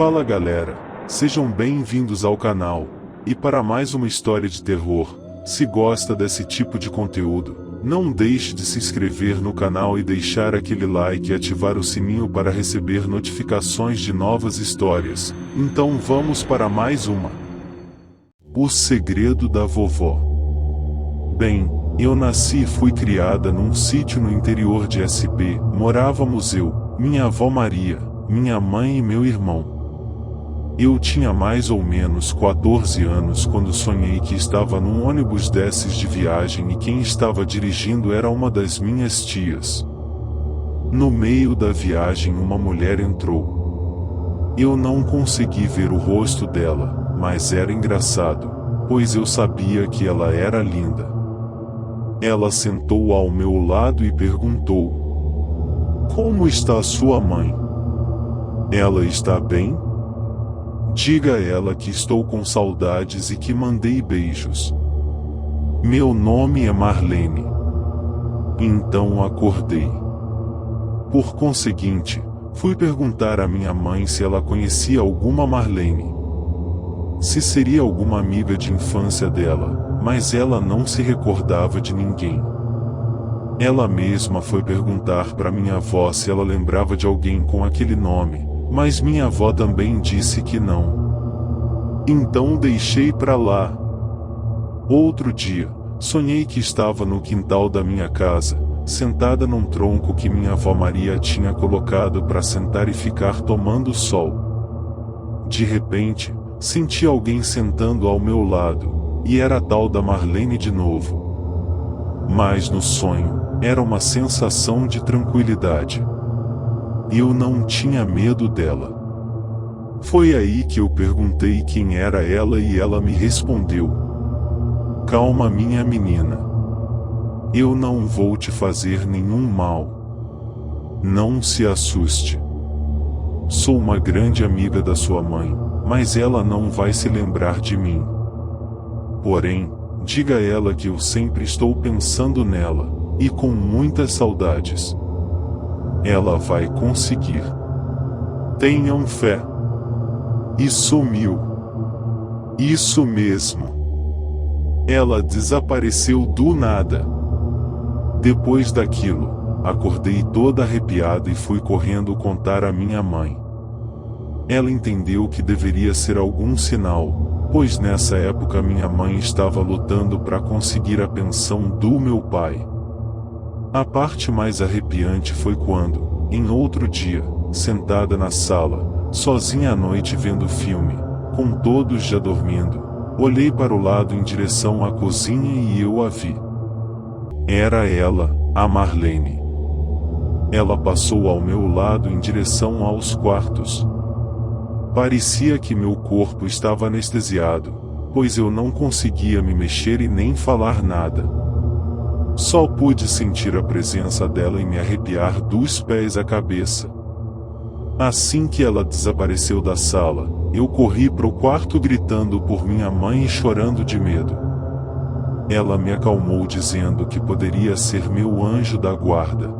Fala galera, sejam bem-vindos ao canal, e para mais uma história de terror. Se gosta desse tipo de conteúdo, não deixe de se inscrever no canal e deixar aquele like e ativar o sininho para receber notificações de novas histórias. Então vamos para mais uma. O segredo da vovó. Bem, eu nasci e fui criada num sítio no interior de SP. Morávamos eu, minha avó Maria, minha mãe e meu irmão. Eu tinha mais ou menos 14 anos quando sonhei que estava num ônibus desses de viagem e quem estava dirigindo era uma das minhas tias. No meio da viagem uma mulher entrou. Eu não consegui ver o rosto dela, mas era engraçado, pois eu sabia que ela era linda. Ela sentou ao meu lado e perguntou: "Como está sua mãe? Ela está bem? Diga a ela que estou com saudades e que mandei beijos. Meu nome é Marlene." Então acordei. Por conseguinte, fui perguntar à minha mãe se ela conhecia alguma Marlene. Se seria alguma amiga de infância dela, mas ela não se recordava de ninguém. Ela mesma foi perguntar para minha avó se ela lembrava de alguém com aquele nome, mas minha avó também disse que não. Então deixei pra lá. Outro dia, sonhei que estava no quintal da minha casa, sentada num tronco que minha avó Maria tinha colocado para sentar e ficar tomando sol. De repente, senti alguém sentando ao meu lado, e era a tal da Marlene de novo. Mas no sonho, era uma sensação de tranquilidade. Eu não tinha medo dela. Foi aí que eu perguntei quem era ela e ela me respondeu: "Calma, minha menina. Eu não vou te fazer nenhum mal. Não se assuste. Sou uma grande amiga da sua mãe, mas ela não vai se lembrar de mim. Porém, diga a ela que eu sempre estou pensando nela, e com muitas saudades. Ela vai conseguir. Tenham fé." E sumiu. Isso mesmo. Ela desapareceu do nada. Depois daquilo, acordei toda arrepiada e fui correndo contar à minha mãe. Ela entendeu que deveria ser algum sinal, pois nessa época minha mãe estava lutando para conseguir a pensão do meu pai. A parte mais arrepiante foi quando, em outro dia, sentada na sala, sozinha à noite vendo filme, com todos já dormindo, olhei para o lado em direção à cozinha e eu a vi. Era ela, a Marlene. Ela passou ao meu lado em direção aos quartos. Parecia que meu corpo estava anestesiado, pois eu não conseguia me mexer e nem falar nada. Só pude sentir a presença dela e me arrepiar dos pés à cabeça. Assim que ela desapareceu da sala, eu corri para o quarto gritando por minha mãe e chorando de medo. Ela me acalmou dizendo que poderia ser meu anjo da guarda.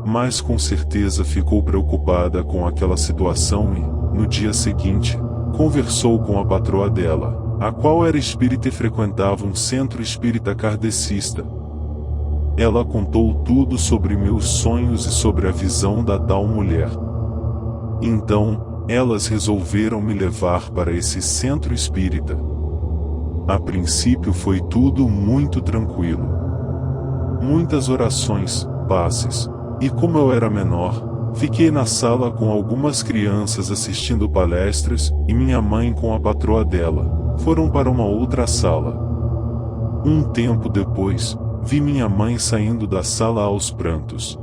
Mas com certeza ficou preocupada com aquela situação e, no dia seguinte, conversou com a patroa dela, a qual era espírita e frequentava um centro espírita kardecista. Ela contou tudo sobre meus sonhos e sobre a visão da tal mulher. Então, elas resolveram me levar para esse centro espírita. A princípio foi tudo muito tranquilo. Muitas orações, passes, e como eu era menor, fiquei na sala com algumas crianças assistindo palestras, e minha mãe com a patroa dela foram para uma outra sala. Um tempo depois, vi minha mãe saindo da sala aos prantos.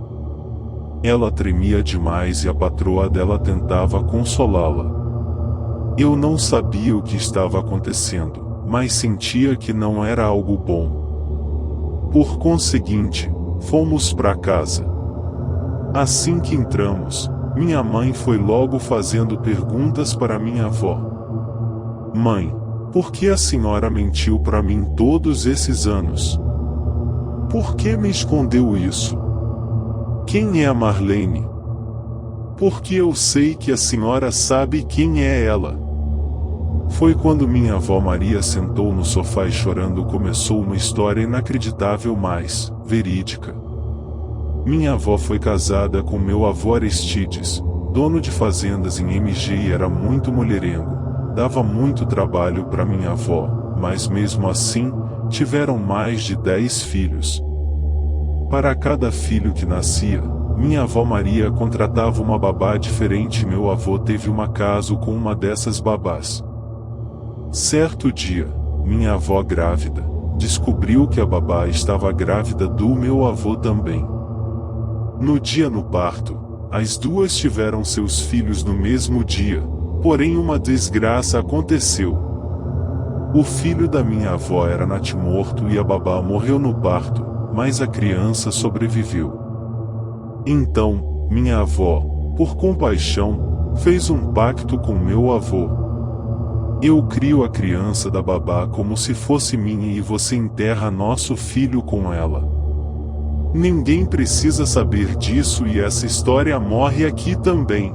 Ela tremia demais e a patroa dela tentava consolá-la. Eu não sabia o que estava acontecendo, mas sentia que não era algo bom. Por conseguinte, fomos para casa. Assim que entramos, minha mãe foi logo fazendo perguntas para minha avó. "Mãe, por que a senhora mentiu para mim todos esses anos? Por que me escondeu isso? Quem é a Marlene? Porque eu sei que a senhora sabe quem é ela. Foi quando minha avó Maria sentou no sofá e chorando começou uma história inacreditável, mas verídica. Minha avó foi casada com meu avô Aristides, dono de fazendas em MG, e era muito mulherengo, dava muito trabalho para minha avó, mas mesmo assim, tiveram mais de 10 filhos. Para cada filho que nascia, minha avó Maria contratava uma babá diferente. Meu avô teve um caso com uma dessas babás. Certo dia, minha avó grávida, descobriu que a babá estava grávida do meu avô também. No dia do parto, as duas tiveram seus filhos no mesmo dia, porém uma desgraça aconteceu. O filho da minha avó era natimorto e a babá morreu no parto, mas a criança sobreviveu. Então, minha avó, por compaixão, fez um pacto com meu avô. Eu crio a criança da babá como se fosse minha e você enterra nosso filho com ela. Ninguém precisa saber disso e essa história morre aqui também.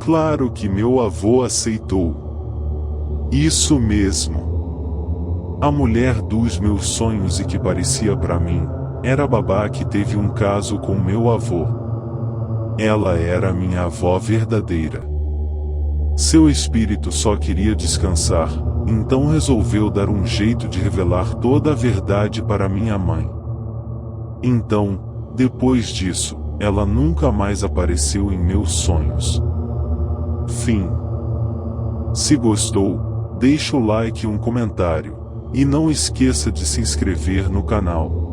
Claro que meu avô aceitou. Isso mesmo. A mulher dos meus sonhos e que parecia para mim, era a babá que teve um caso com meu avô. Ela era minha avó verdadeira. Seu espírito só queria descansar, então resolveu dar um jeito de revelar toda a verdade para minha mãe. Então, depois disso, ela nunca mais apareceu em meus sonhos. Fim. Se gostou, deixa o like e um comentário, e não esqueça de se inscrever no canal.